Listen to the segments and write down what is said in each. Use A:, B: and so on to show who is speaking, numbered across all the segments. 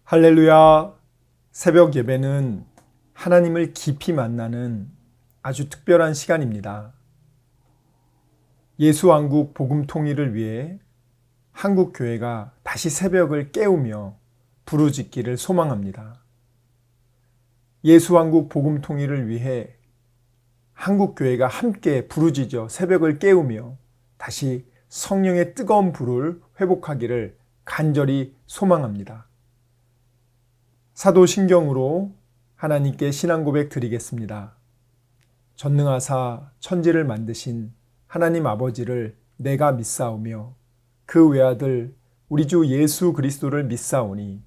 A: 할렐루야. 새벽 예배는 하나님을 깊이 만나는 아주 특별한 시간입니다. 예수왕국 복음 통일을 위해 한국교회가 다시 새벽을 깨우며 부르짖기를 소망합니다. 예수왕국 복음 통일을 위해 한국교회가 함께 부르짖어 새벽을 깨우며 다시 성령의 뜨거운 불을 회복하기를 간절히 소망합니다. 사도신경으로 하나님께 신앙 고백 드리겠습니다. 전능하사 천지를 만드신 하나님 아버지를 내가 믿사오며 그 외아들 우리 주 예수 그리스도를 믿사오니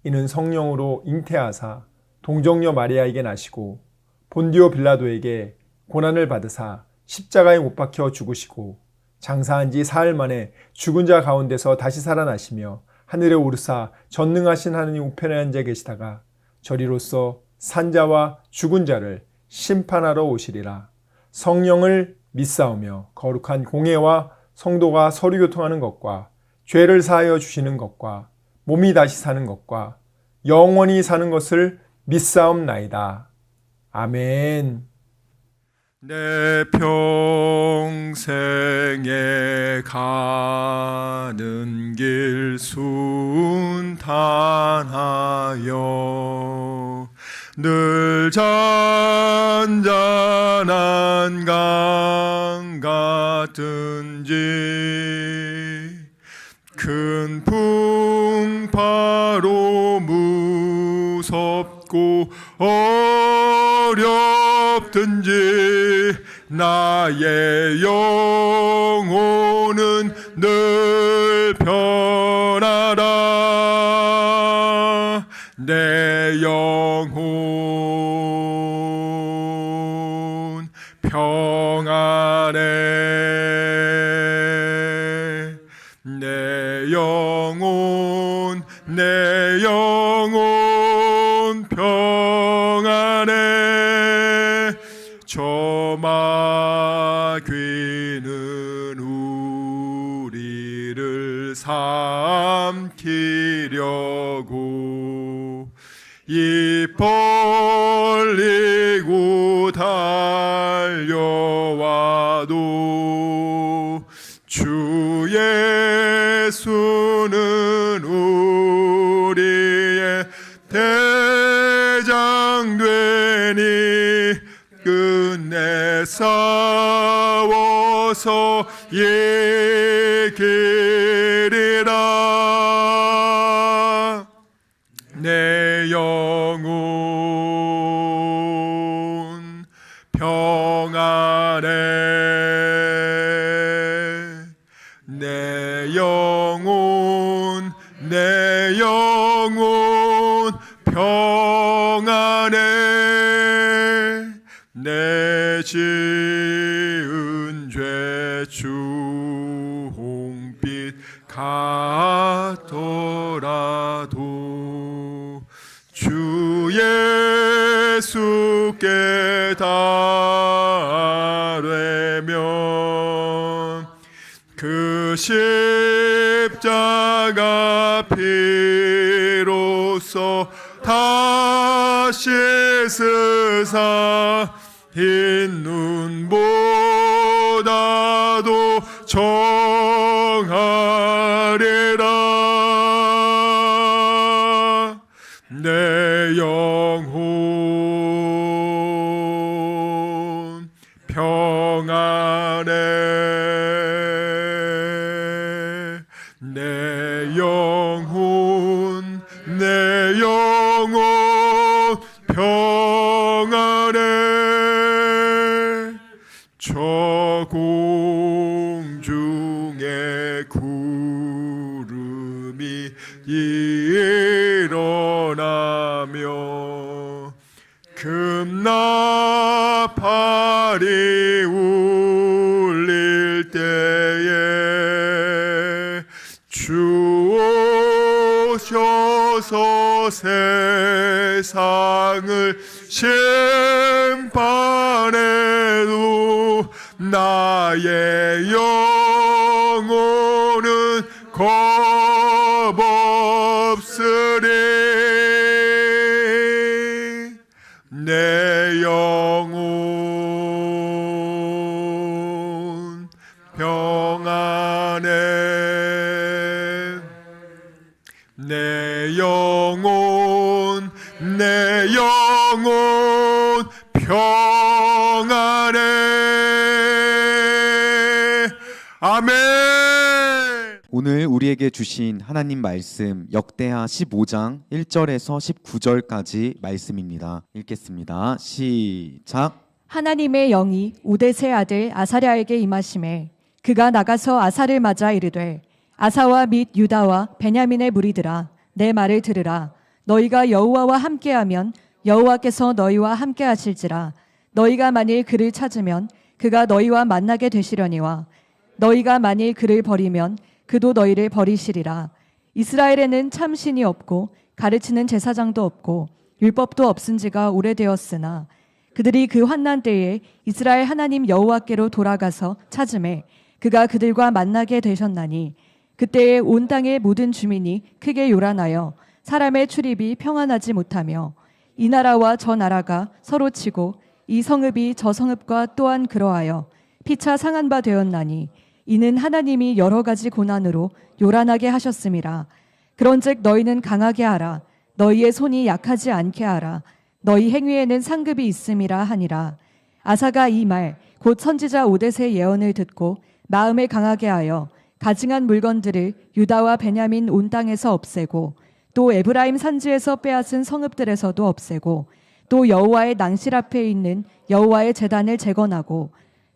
A: 이는 성령으로 잉태하사 동정녀 마리아에게 나시고 본디오 빌라도에게 고난을 받으사 십자가에 못 박혀 죽으시고 장사한 지 사흘 만에 죽은 자 가운데서 다시 살아나시며 하늘에 오르사 전능하신 하느님 우편에 앉아 계시다가 저리로서 산자와 죽은 자를 심판하러 오시리라. 성령을 믿사오며 거룩한 공회와 성도가 서로 교통하는 것과 죄를 사하여 주시는 것과 몸이 다시 사는 것과 영원히 사는 것을 믿사옵나이다. 아멘.
B: 내 평생에 가는 길 순탄하여 늘 잔잔한 강 같은지 큰 풍파로 무섭고 어렵든지 나의 영혼은 늘 편하라. 내 영혼 평안해. 내 영혼 평안해. 저 마귀는 우리를 삼키려고 입 벌리고 달려와도 주 예수는 우리의 대장 되니 끝내 싸워서 이기리라. 내 영혼 평안해. 내 영혼 평안해. 내 지은 죄 주홍빛 같더라도 주 예수께 달되면 그 십자가 피로써 다시 쓰사 흰 눈보다도 정하리라. 내 영혼 평안해. 내 영혼 평안해. 저 공중에 구름이 일어나며 금나팔이 울릴 때에 주 오셔서 세상을 심판해도 나의 영혼은 겁없 쓰리 내 영혼 평안해 내 영혼 평안해 아멘.
C: 오늘 우리에게 주신 하나님 말씀 역대하 15장 1절에서 19절까지 말씀입니다. 읽겠습니다. 시작.
D: 하나님의 영이 우데세 아들 아사랴에게 임하심에 그가 나가서 아사를 맞아 이르되 아사와 및 유다와 베냐민의 무리들아 내 말을 들으라. 너희가 여호와와 함께하면 여호와께서 너희와 함께하실지라. 너희가 만일 그를 찾으면 그가 너희와 만나게 되시려니와 너희가 만일 그를 버리면 그도 너희를 버리시리라. 이스라엘에는 참 신이 없고 가르치는 제사장도 없고 율법도 없은 지가 오래되었으나 그들이 그 환난 때에 이스라엘 하나님 여호와께로 돌아가서 찾음에 그가 그들과 만나게 되셨나니 그때에 온 땅의 모든 주민이 크게 요란하여 사람의 출입이 평안하지 못하며 이 나라와 저 나라가 서로 치고 이 성읍이 저 성읍과 또한 그러하여 피차 상한 바 되었나니 이는 하나님이 여러 가지 고난으로 요란하게 하셨음이라. 그런즉 너희는 강하게 하라. 너희의 손이 약하지 않게 하라. 너희 행위에는 상급이 있음이라 하니라. 아사가 이 말 곧 선지자 오뎃의 예언을 듣고 마음을 강하게 하여 가증한 물건들을 유다와 베냐민 온 땅에서 없애고 또 에브라임 산지에서 빼앗은 성읍들에서도 없애고 또 여호와의 낭실 앞에 있는 여호와의 제단을 재건하고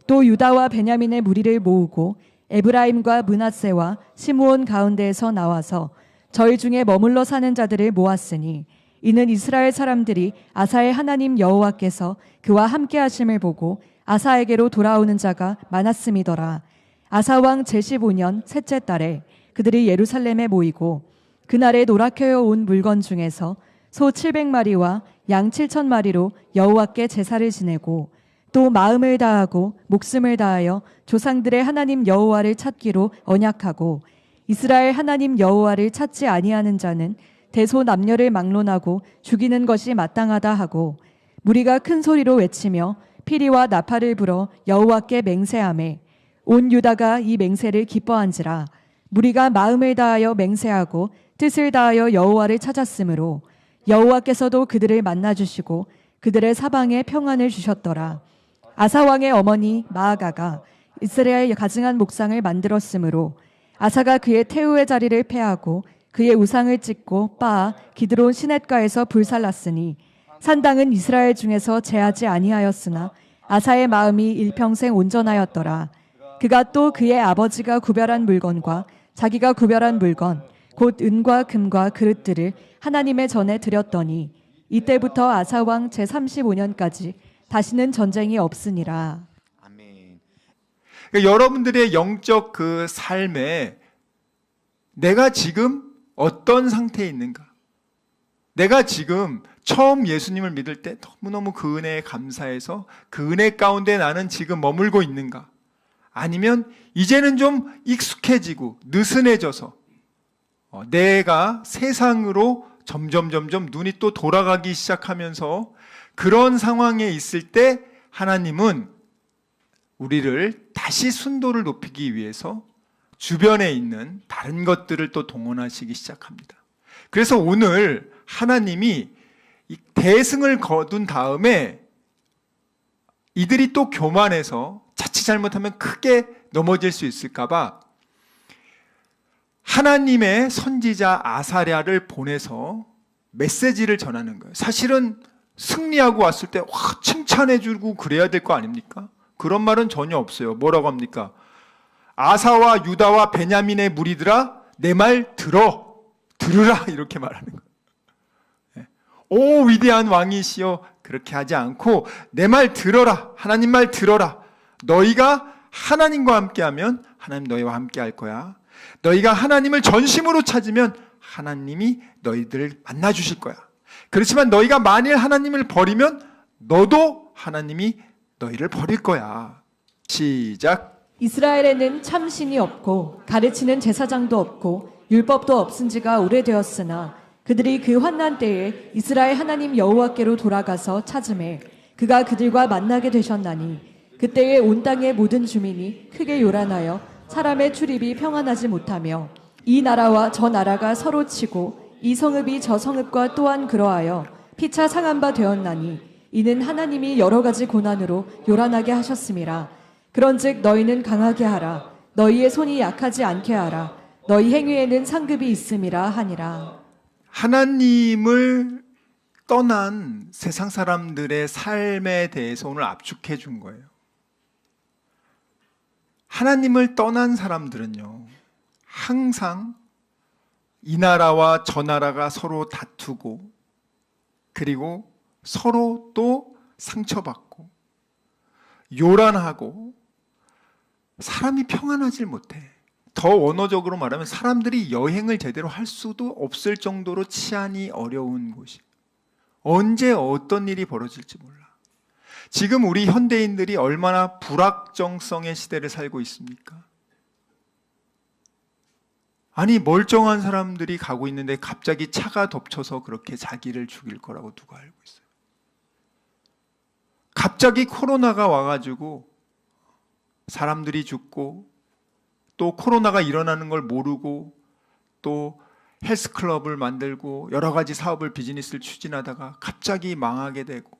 D: 또 유다와 베냐민의 무리를 모으고 에브라임과 므낫세와 시므온 가운데에서 나와서 저희 중에 머물러 사는 자들을 모았으니 이는 이스라엘 사람들이 아사의 하나님 여호와께서 그와 함께 하심을 보고 아사에게로 돌아오는 자가 많았음이더라. 아사 왕 제15년 셋째 달에 그들이 예루살렘에 모이고 그날에 노랗게어 온 물건 중에서 소 700마리와 양 7,000마리로 여호와께 제사를 지내고 또 마음을 다하고 목숨을 다하여 조상들의 하나님 여호와를 찾기로 언약하고 이스라엘 하나님 여호와를 찾지 아니하는 자는 대소 남녀를 막론하고 죽이는 것이 마땅하다 하고 무리가 큰 소리로 외치며 피리와 나팔을 불어 여호와께 맹세하매 온 유다가 이 맹세를 기뻐한지라. 무리가 마음을 다하여 맹세하고 뜻을 다하여 여호와를 찾았으므로 여호와께서도 그들을 만나주시고 그들의 사방에 평안을 주셨더라. 아사 왕의 어머니 마아가가 이스라엘 가증한 목상을 만들었으므로 아사가 그의 태우의 자리를 폐하고 그의 우상을 찢고 빻아 기드론 시냇가에서 불살랐으니 산당은 이스라엘 중에서 제하지 아니하였으나 아사의 마음이 일평생 온전하였더라. 그가 또 그의 아버지가 구별한 물건과 자기가 구별한 물건 곧 은과 금과 그릇들을 하나님의 전에 드렸더니 이때부터 아사 왕 제35년까지 다시는 전쟁이 없으니라.
C: 아멘.
E: 그러니까 여러분들의 영적 그 삶에 내가 지금 어떤 상태에 있는가? 내가 지금 처음 예수님을 믿을 때 너무너무 그 은혜에 감사해서 그 은혜 가운데 나는 지금 머물고 있는가? 아니면 이제는 좀 익숙해지고 느슨해져서 내가 세상으로 점점 눈이 또 돌아가기 시작하면서 그런 상황에 있을 때 하나님은 우리를 다시 순도를 높이기 위해서 주변에 있는 다른 것들을 또 동원하시기 시작합니다. 그래서 오늘 하나님이 이 대승을 거둔 다음에 이들이 또 교만해서 자칫 잘못하면 크게 넘어질 수 있을까봐 하나님의 선지자 아사랴를 보내서 메시지를 전하는 거예요. 사실은 승리하고 왔을 때 칭찬해주고 그래야 될 거 아닙니까? 그런 말은 전혀 없어요. 뭐라고 합니까? 아사와 유다와 베냐민의 무리들아 내 말 들으라 이렇게 말하는 거예요. 오 위대한 왕이시여 그렇게 하지 않고 내 말 들어라. 하나님 말 들어라. 너희가 하나님과 함께하면 하나님 너희와 함께할 거야. 너희가 하나님을 전심으로 찾으면 하나님이 너희들을 만나주실 거야. 그렇지만 너희가 만일 하나님을 버리면 너도 하나님이 너희를 버릴 거야. 시작.
D: 이스라엘에는 참 신이 없고 가르치는 제사장도 없고 율법도 없은 지가 오래되었으나 그들이 그 환난 때에 이스라엘 하나님 여호와께로 돌아가서 찾음에 그가 그들과 만나게 되셨나니 그때에 온 땅의 모든 주민이 크게 요란하여 사람의 출입이 평안하지 못하며 이 나라와 저 나라가 서로 치고 이 성읍이 저 성읍과 또한 그러하여 피차 상한 바 되었나니 이는 하나님이 여러 가지 고난으로 요란하게 하셨음이라. 그런즉 너희는 강하게 하라. 너희의 손이 약하지 않게 하라. 너희 행위에는 상급이 있음이라 하니라.
E: 하나님을 떠난 세상 사람들의 삶에 대해서 오늘 압축해 준 거예요. 하나님을 떠난 사람들은요, 항상 이 나라와 저 나라가 서로 다투고, 그리고 서로 또 상처받고, 요란하고, 사람이 평안하질 못해. 더 원어적으로 말하면 사람들이 여행을 제대로 할 수도 없을 정도로 치안이 어려운 곳이. 언제 어떤 일이 벌어질지 몰라. 지금 우리 현대인들이 얼마나 불확정성의 시대를 살고 있습니까? 아니, 멀쩡한 사람들이 가고 있는데 갑자기 차가 덮쳐서 그렇게 자기를 죽일 거라고 누가 알고 있어요? 갑자기 코로나가 와가지고 사람들이 죽고, 또 코로나가 일어나는 걸 모르고 또 헬스클럽을 만들고 여러 가지 사업을, 비즈니스를 추진하다가 갑자기 망하게 되고,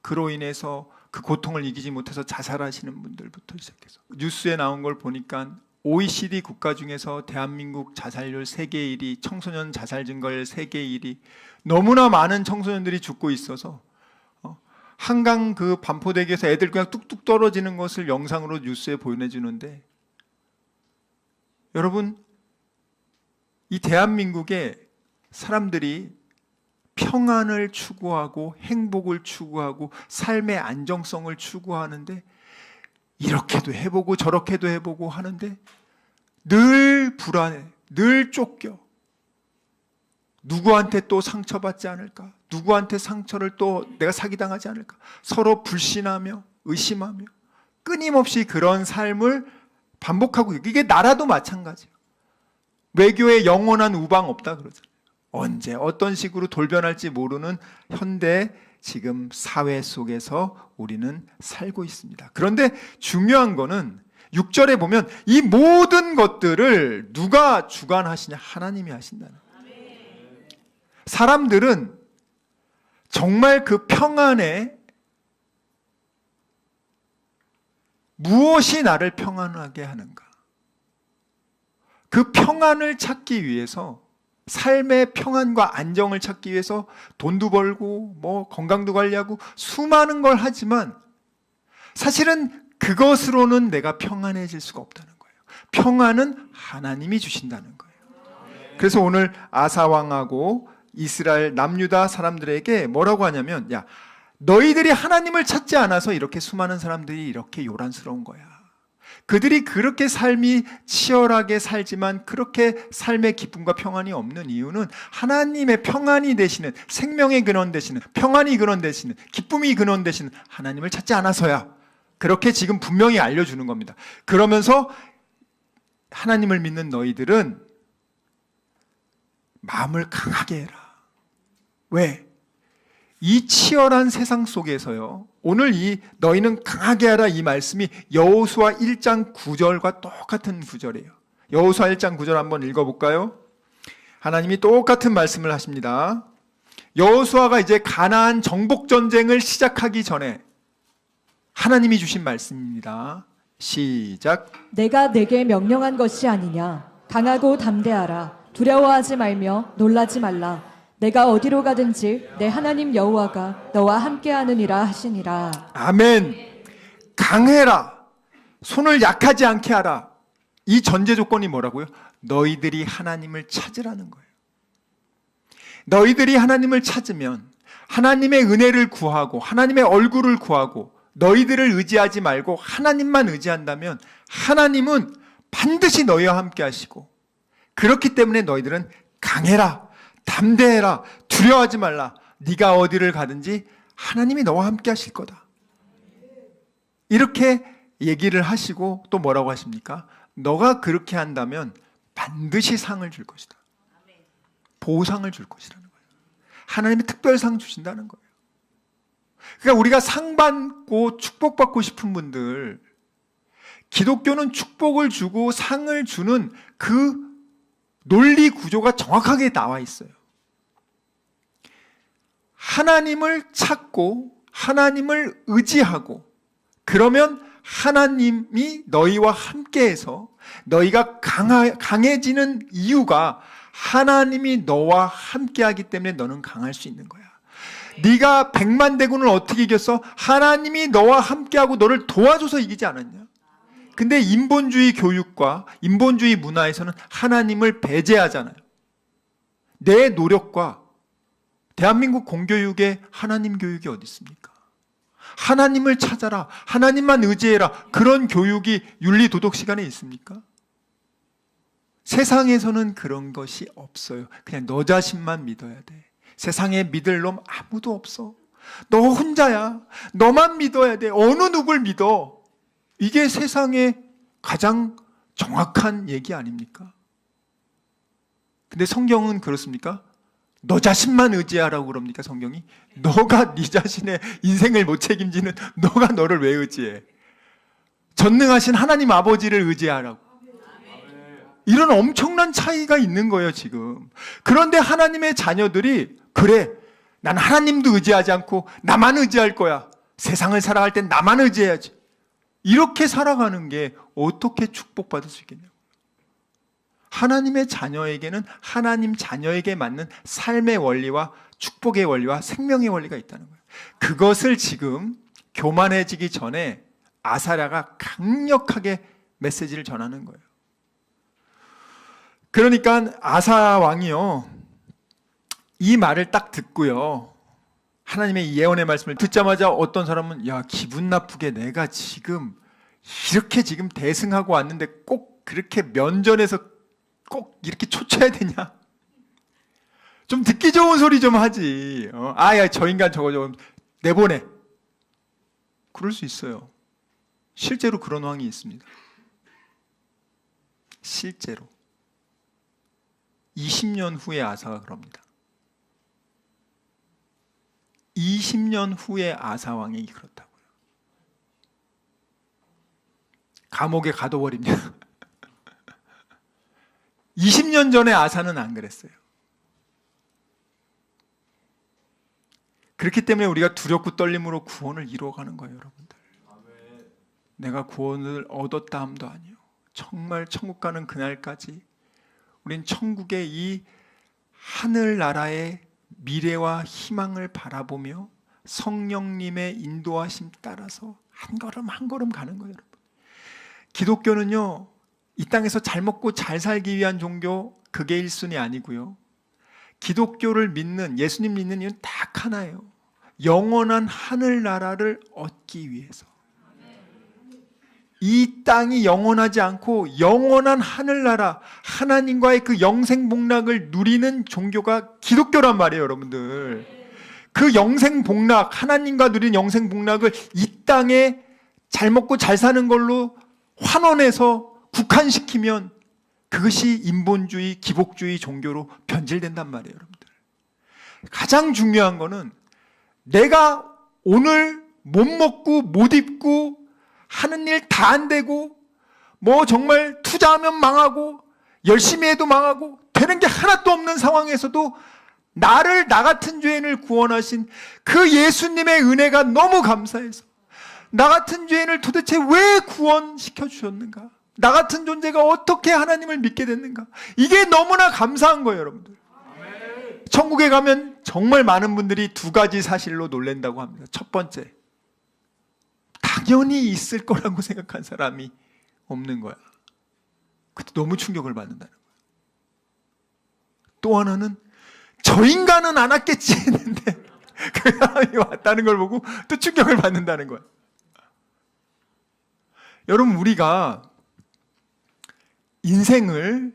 E: 그로 인해서 그 고통을 이기지 못해서 자살하시는 분들부터 시작해서 뉴스에 나온 걸 보니까 OECD 국가 중에서 대한민국 자살률 세계 1위, 청소년 자살 증가율 세계 1위, 너무나 많은 청소년들이 죽고 있어서 한강 그 반포대교에서 애들 그냥 뚝뚝 떨어지는 것을 영상으로 뉴스에 보내주는데, 여러분, 이 대한민국에 사람들이 평안을 추구하고 행복을 추구하고 삶의 안정성을 추구하는데, 이렇게도 해보고 저렇게도 해보고 하는데 늘 불안해, 늘 쫓겨. 누구한테 또 상처받지 않을까? 누구한테 상처를 또 내가 사기당하지 않을까? 서로 불신하며 의심하며 끊임없이 그런 삶을 반복하고, 이게 나라도 마찬가지예요. 외교에 영원한 우방 없다 그러잖아요. 언제 어떤 식으로 돌변할지 모르는 현대 지금 사회 속에서 우리는 살고 있습니다. 그런데 중요한 거는 6절에 보면 이 모든 것들을 누가 주관하시냐? 하나님이 하신다는 거예요. 사람들은 정말 그 평안에 무엇이 나를 평안하게 하는가? 그 평안을 찾기 위해서, 삶의 평안과 안정을 찾기 위해서 돈도 벌고 뭐 건강도 관리하고 수많은 걸 하지만 사실은 그것으로는 내가 평안해질 수가 없다는 거예요. 평안은 하나님이 주신다는 거예요. 그래서 오늘 아사 왕하고 이스라엘 남유다 사람들에게 뭐라고 하냐면, 야, 너희들이 하나님을 찾지 않아서 이렇게 수많은 사람들이 이렇게 요란스러운 거야. 그들이 그렇게 삶이 치열하게 살지만 그렇게 삶의 기쁨과 평안이 없는 이유는 하나님의 평안이 되시는, 생명의 근원 되시는, 평안이 근원 되시는, 기쁨이 근원 되시는 하나님을 찾지 않아서야. 그렇게 지금 분명히 알려주는 겁니다. 그러면서 하나님을 믿는 너희들은 마음을 강하게 해라. 왜? 이 치열한 세상 속에서요, 오늘 이 너희는 강하게 하라 이 말씀이 여호수아 1장 9절과 똑같은 구절이에요. 여호수아 1장 9절 한번 읽어볼까요? 하나님이 똑같은 말씀을 하십니다. 여호수아가 이제 가나안 정복 전쟁을 시작하기 전에 하나님이 주신 말씀입니다. 시작.
D: 내가 내게 명령한 것이 아니냐? 강하고 담대하라. 두려워하지 말며 놀라지 말라. 내가 어디로 가든지 내 하나님 여호와가 너와 함께하느니라 하시니라.
E: 아멘. 강해라. 손을 약하지 않게 하라. 이 전제 조건이 뭐라고요? 너희들이 하나님을 찾으라는 거예요. 너희들이 하나님을 찾으면, 하나님의 은혜를 구하고 하나님의 얼굴을 구하고 너희들을 의지하지 말고 하나님만 의지한다면 하나님은 반드시 너희와 함께 하시고, 그렇기 때문에 너희들은 강해라, 담대해라, 두려워하지 말라. 네가 어디를 가든지 하나님이 너와 함께 하실 거다. 이렇게 얘기를 하시고 또 뭐라고 하십니까? 너가 그렇게 한다면 반드시 상을 줄 것이다. 보상을 줄 것이라는 거예요. 하나님이 특별상 주신다는 거예요. 그러니까 우리가 상 받고 축복받고 싶은 분들, 기독교는 축복을 주고 상을 주는 그 논리 구조가 정확하게 나와 있어요. 하나님을 찾고 하나님을 의지하고, 그러면 하나님이 너희와 함께해서 너희가 강해지는 이유가 하나님이 너와 함께하기 때문에 너는 강할 수 있는 거야. 네가 100만 대군을 어떻게 이겼어? 하나님이 너와 함께하고 너를 도와줘서 이기지 않았냐? 근데 인본주의 교육과 인본주의 문화에서는 하나님을 배제하잖아요. 내 노력과 대한민국 공교육에 하나님 교육이 어디 있습니까? 하나님을 찾아라, 하나님만 의지해라, 그런 교육이 윤리 도덕 시간에 있습니까? 세상에서는 그런 것이 없어요. 그냥 너 자신만 믿어야 돼. 세상에 믿을 놈 아무도 없어. 너 혼자야. 너만 믿어야 돼. 어느 누굴 믿어? 이게 세상의 가장 정확한 얘기 아닙니까? 근데 성경은 그렇습니까? 너 자신만 의지하라고 그럽니까, 성경이? 너가 네 자신의 인생을 못 책임지는 너가 너를 왜 의지해? 전능하신 하나님 아버지를 의지하라고. 이런 엄청난 차이가 있는 거예요, 지금. 그런데 하나님의 자녀들이, 그래, 난 하나님도 의지하지 않고 나만 의지할 거야. 세상을 살아갈 땐 나만 의지해야지. 이렇게 살아가는 게 어떻게 축복받을 수 있겠냐고. 하나님의 자녀에게는 하나님 자녀에게 맞는 삶의 원리와 축복의 원리와 생명의 원리가 있다는 거예요. 그것을 지금 교만해지기 전에 아사랴가 강력하게 메시지를 전하는 거예요. 그러니까 아사 왕이요, 이 말을 딱 듣고요, 하나님의 이 예언의 말씀을 듣자마자 어떤 사람은, 야, 기분 나쁘게 내가 지금 이렇게 지금 대승하고 왔는데 꼭 그렇게 면전에서 꼭 이렇게 초쳐야 되냐? 좀 듣기 좋은 소리 좀 하지. 야, 저 인간 저거 좀 내보내. 그럴 수 있어요. 실제로 그런 왕이 있습니다. 실제로. 20년 후에 아사가 그럽니다. 20년 후에 아사 왕이 그렇다고요. 감옥에 가둬버립니다. 20년 전에 아사는 안 그랬어요. 그렇기 때문에 우리가 두렵고 떨림으로 구원을 이루어가는 거예요, 여러분들. 내가 구원을 얻었다 함도 아니요. 정말 천국 가는 그날까지 우린 천국의 이 하늘나라의 미래와 희망을 바라보며 성령님의 인도하심 따라서 한 걸음 한 걸음 가는 거예요, 여러분. 기독교는요, 이 땅에서 잘 먹고 잘 살기 위한 종교, 그게 1순위 아니고요. 기독교를 믿는, 예수님 믿는 이유는 딱 하나예요. 영원한 하늘나라를 얻기 위해서. 이 땅이 영원하지 않고 영원한 하늘나라, 하나님과의 그 영생복락을 누리는 종교가 기독교란 말이에요, 여러분들. 그 영생복락, 하나님과 누리는 영생복락을 이 땅에 잘 먹고 잘 사는 걸로 환원해서 국한시키면 그것이 인본주의, 기복주의 종교로 변질된단 말이에요, 여러분들. 가장 중요한 거는 내가 오늘 못 먹고 못 입고 하는 일 다 안 되고 뭐 정말 투자하면 망하고 열심히 해도 망하고 되는 게 하나도 없는 상황에서도 나를, 나 같은 죄인을 구원하신 그 예수님의 은혜가 너무 감사해서 나 같은 죄인을 도대체 왜 구원시켜 주셨는가? 나 같은 존재가 어떻게 하나님을 믿게 됐는가? 이게 너무나 감사한 거예요, 여러분들. 천국에 가면 정말 많은 분들이 두 가지 사실로 놀란다고 합니다. 첫 번째, 당연히 있을 거라고 생각한 사람이 없는 거야. 그때 너무 충격을 받는다는 거야. 또 하나는 저 인간은 안 왔겠지 했는데 그 사람이 왔다는 걸 보고 또 충격을 받는다는 거야. 여러분, 우리가 인생을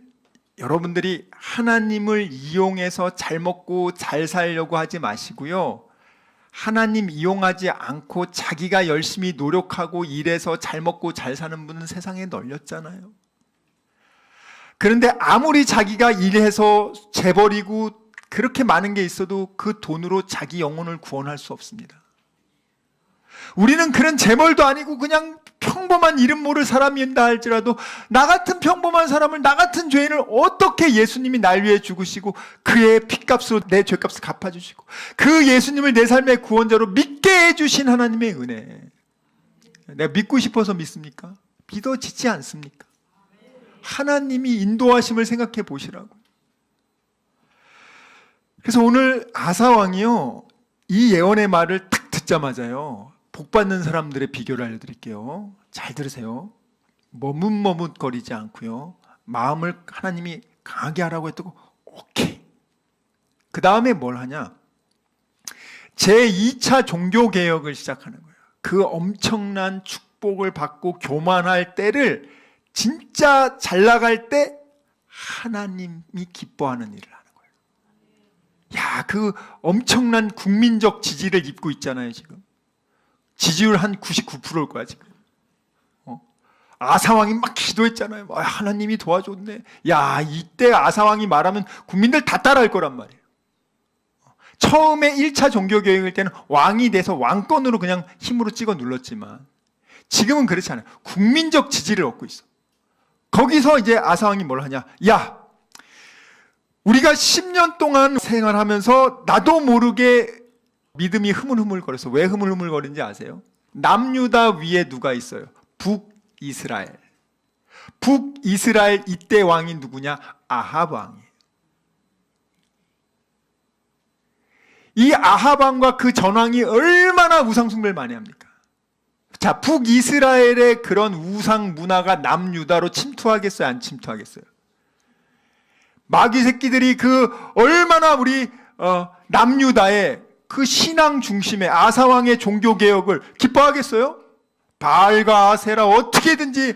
E: 여러분들이 하나님을 이용해서 잘 먹고 잘 살려고 하지 마시고요. 하나님 이용하지 않고 자기가 열심히 노력하고 일해서 잘 먹고 잘 사는 분은 세상에 널렸잖아요. 그런데 아무리 자기가 일해서 재벌이고 그렇게 많은 게 있어도 그 돈으로 자기 영혼을 구원할 수 없습니다. 우리는 그런 재벌도 아니고 그냥 평범한 이름 모를 사람이다 할지라도 나 같은 평범한 사람을, 나 같은 죄인을 어떻게 예수님이 날 위해 죽으시고 그의 피값으로 내 죄값을 갚아주시고 그 예수님을 내 삶의 구원자로 믿게 해주신 하나님의 은혜. 내가 믿고 싶어서 믿습니까? 믿어지지 않습니까? 하나님이 인도하심을 생각해 보시라고. 그래서 오늘 아사왕이요, 이 예언의 말을 딱 듣자마자요, 복받는 사람들의 비교를 알려드릴게요. 잘 들으세요. 머뭇머뭇거리지 않고요, 마음을 하나님이 강하게 하라고 했다고 오케이. 그 다음에 뭘 하냐? 제2차 종교개혁을 시작하는 거예요. 그 엄청난 축복을 받고 교만할 때를 진짜 잘 나갈 때 하나님이 기뻐하는 일을 하는 거예요. 야, 그 엄청난 국민적 지지를 입고 있잖아요, 지금. 지지율 한 99%일 거야, 지금. 아사왕이 막 기도했잖아요. 하나님이 도와줬네. 야, 이때 아사왕이 말하면 국민들 다 따라할 거란 말이에요. 처음에 1차 종교개혁일 때는 왕이 돼서 왕권으로 그냥 힘으로 찍어 눌렀지만 지금은 그렇지 않아요. 국민적 지지를 얻고 있어. 거기서 이제 아사왕이 뭘 하냐? 야, 우리가 10년 동안 생활하면서 나도 모르게 믿음이 흐물흐물거려서, 왜 흐물흐물거리는지 아세요? 남유다 위에 누가 있어요? 북이스라엘. 북이스라엘 이때 왕이 누구냐? 아합 왕이에요. 이 아합 왕과 그 전왕이 얼마나 우상 숭배를 많이 합니까? 자, 북이스라엘의 그런 우상 문화가 남유다로 침투하겠어요? 안 침투하겠어요? 마귀 새끼들이 그 얼마나 우리 남유다의 그 신앙 중심의 아사왕의 종교개혁을 기뻐하겠어요? 바알과 아세라 어떻게든지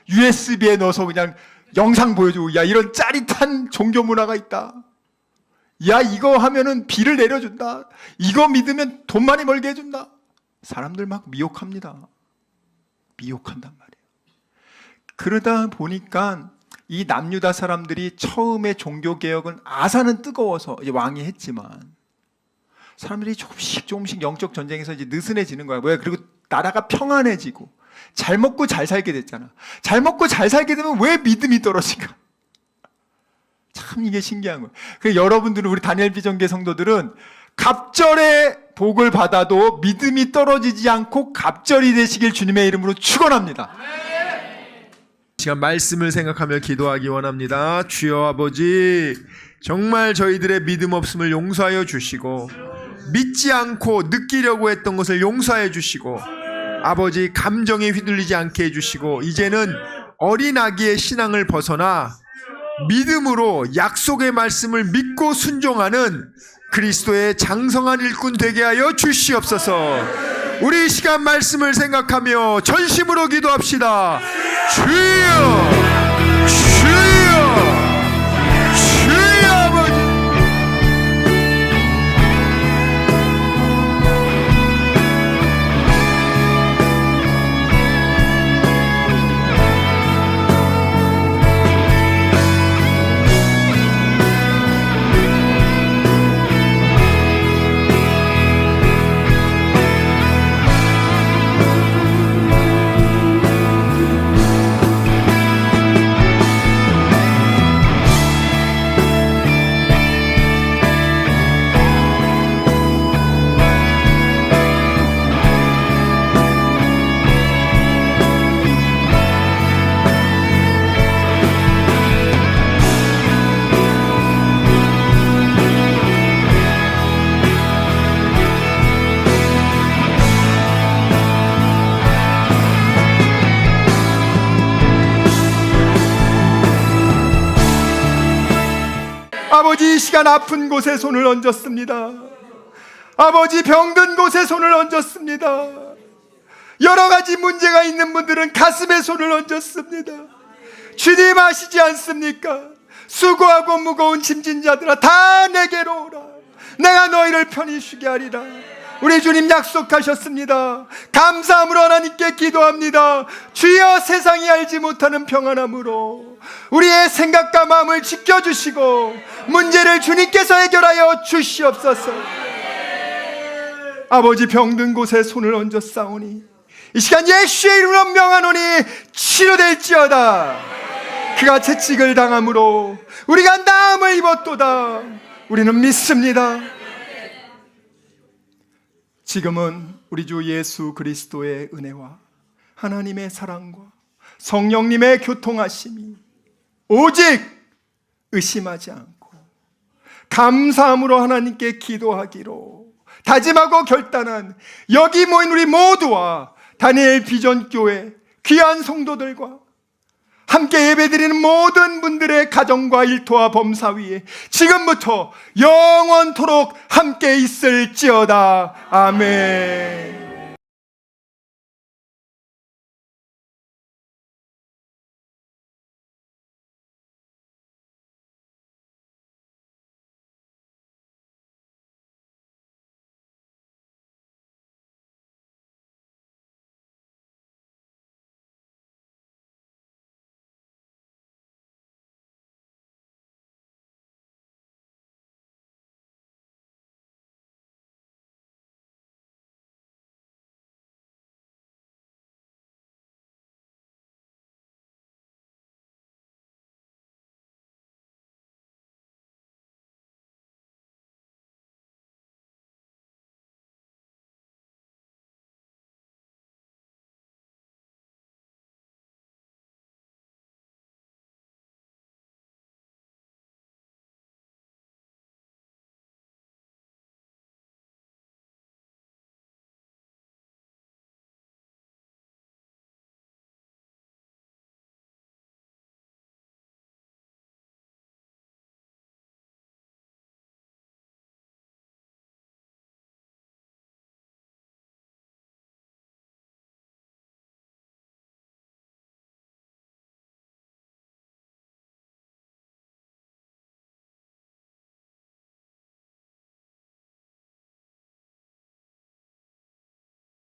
E: USB에 넣어서 그냥 영상 보여주고, 야, 이런 짜릿한 종교 문화가 있다. 야, 이거 하면은 비를 내려준다. 이거 믿으면 돈 많이 벌게 해준다. 사람들 막 미혹합니다. 미혹한단 말이에요. 그러다 보니까 이 남유다 사람들이 처음에 종교개혁은 아사는 뜨거워서 이제 왕이 했지만 사람들이 조금씩 영적 전쟁에서 이제 느슨해지는 거야. 왜? 그리고 나라가 평안해지고 잘 먹고 잘 살게 됐잖아. 잘 먹고 잘 살게 되면 왜 믿음이 떨어질까? 참 이게 신기한 거예요. 그래서 여러분들은, 우리 다니엘 비전계 성도들은 갑절의 복을 받아도 믿음이 떨어지지 않고 갑절이 되시길 주님의 이름으로 축원합니다.
A: 시간 말씀을 생각하며 기도하기 원합니다. 주여 아버지, 정말 저희들의 믿음 없음을 용서하여 주시고 믿지 않고 느끼려고 했던 것을 용서해 주시고 아버지, 감정에 휘둘리지 않게 해주시고 이제는 어린 아기의 신앙을 벗어나 믿음으로 약속의 말씀을 믿고 순종하는 그리스도의 장성한 일꾼 되게 하여 주시옵소서. 우리 이 시간 말씀을 생각하며 전심으로 기도합시다. 주여, 주여, 주여 아버지. 아버지, 이 시간 아픈 곳에 손을 얹었습니다. 아버지, 병든 곳에 손을 얹었습니다. 여러 가지 문제가 있는 분들은 가슴에 손을 얹었습니다. 주님 아시지 않습니까? 수고하고 무거운 짐진 자들아, 다 내게로 오라. 내가 너희를 편히 쉬게 하리라.
E: 우리 주님 약속하셨습니다. 감사함으로 하나님께 기도합니다. 주여, 세상이 알지 못하는 평안함으로 우리의 생각과 마음을 지켜주시고 문제를 주님께서 해결하여 주시옵소서. 아버지, 병든 곳에 손을 얹어 싸우니 이 시간 예수의 이름으로 명하노니 치료될지어다. 그가 채찍을 당함으로 우리가 나음을 입었도다. 우리는 믿습니다. 지금은 우리 주 예수 그리스도의 은혜와 하나님의 사랑과 성령님의 교통하심이 오직 의심하지 않고 감사함으로 하나님께 기도하기로 다짐하고 결단한 여기 모인 우리 모두와 다니엘 비전교회 귀한 성도들과 함께 예배드리는 모든 분들의 가정과 일터와 범사 위에 지금부터 영원토록 함께 있을지어다. 아멘.